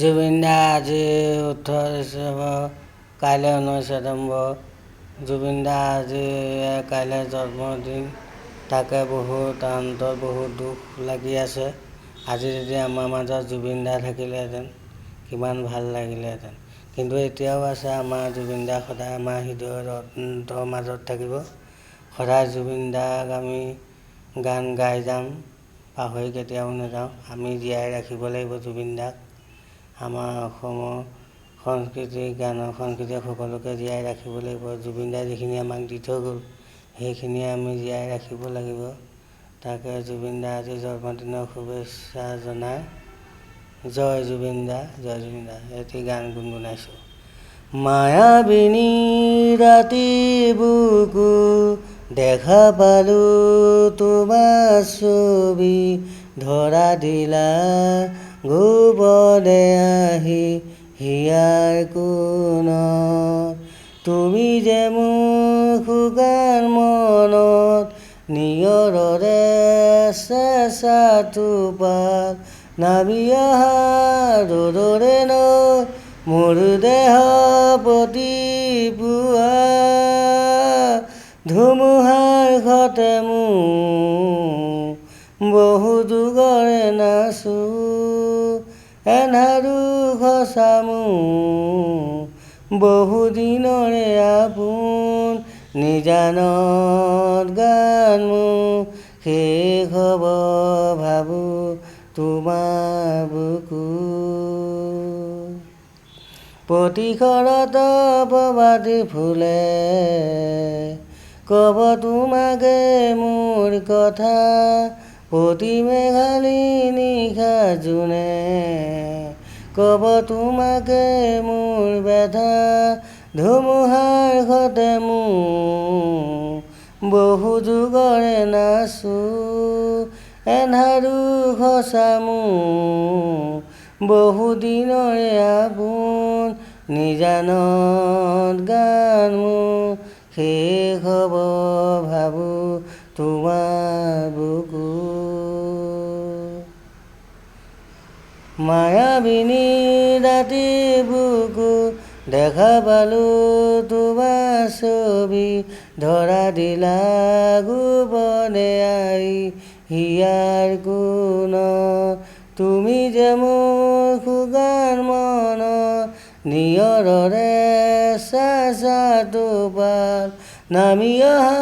জুবিন দা আজি 18 ডিচেম্বৰ, কাইলৈ 19 ছেপ্টেম্বৰ। জুবিন দা আজি কাইলৈ জন্মদিন, তাকে বহুত অন্তৰত বহুত দুখ লাগি আছে। আজি যদি আমাৰ মাজত জুবিন দা থাকিলেহেঁতেন কিমান ভাল লাগিলেহেঁতেন। কিন্তু এতিয়াও আছে আমাৰ জুবিন দা, সদায় আমাৰ হৃদয়ৰ অন্তৰৰ মাজত থাকিব। সদায় জুবিন দাক আমি গান গাই যাম, পাহৰি কেতিয়াও নাযাওঁ। আমি জীয়াই ৰাখিব লাগিব জুবিন দাক। আমাৰ অসমৰ সংস্কৃতি, গানৰ সংস্কৃতি সকলোকে জীয়াই ৰাখিব লাগিব। জুবিন দাই যিখিনি আমাক দি থৈ গ'ল সেইখিনিয়ে আমি জীয়াই ৰাখিব লাগিব। তাকে জুবিন দা আজি জন্মদিনৰ শুভেচ্ছা জনাই। জয় জুবিন দা, জয় জুবিন দা। এটি গান গুণগুণাইছোঁ। মায়াবিনী ৰাতি বুকু দেখা পালোঁ তোমাৰ ছবি, ধৰা দিলা গোপনে আহি হিয়াৰ কোণত। তুমি যে মোৰ শুকান মনত নিয়ৰৰে চেঁচা টোপাল, নামি অহা ৰ'দৰে নৈ মোৰ দেহ প্ৰতি পুৱা। ধুমুহাৰ সতে মোৰ বহু যুগৰে নাচো, এন্ধাৰো সঁচা মোৰ বহু দিনৰে আপোন। নিজানত গান মোৰ শেষ হ'ব ভাবোঁ তোমাৰ বুকু। প্ৰতিশৰত প্ৰভাতী ফুলে ক'ব তোমাকে মোৰ কথা, প্ৰতি মেঘালী নিশা জোনে ক'ব তোমাকে মোৰ ব্যথা। ধুমুহাৰ সতে মোৰ বহু যুগৰে নাচো, এন্ধাৰো সঁচা মোৰ বহু দিনৰে আপোন। নিজানত গান মোৰ শেষ হ'ব ভাবোঁ তোমাৰ বুকু। মায়াবিনী ৰাতি বুকু দেখা পালোঁ তোমাৰ ছবি, ধৰা দিলা গোপনে আহি হিয়াৰ কোণত। তুমি যে মোৰ শুকান মনত নিয়ৰৰে চেঁচা টোপাল, নামি অহা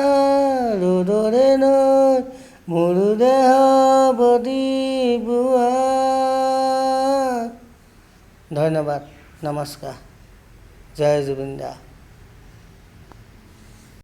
ৰ'দৰে নৈ মোৰ দেহ প্ৰতি পুৱা। ধন্যবাদ, নমস্কাৰ। জয় জুবিন দা।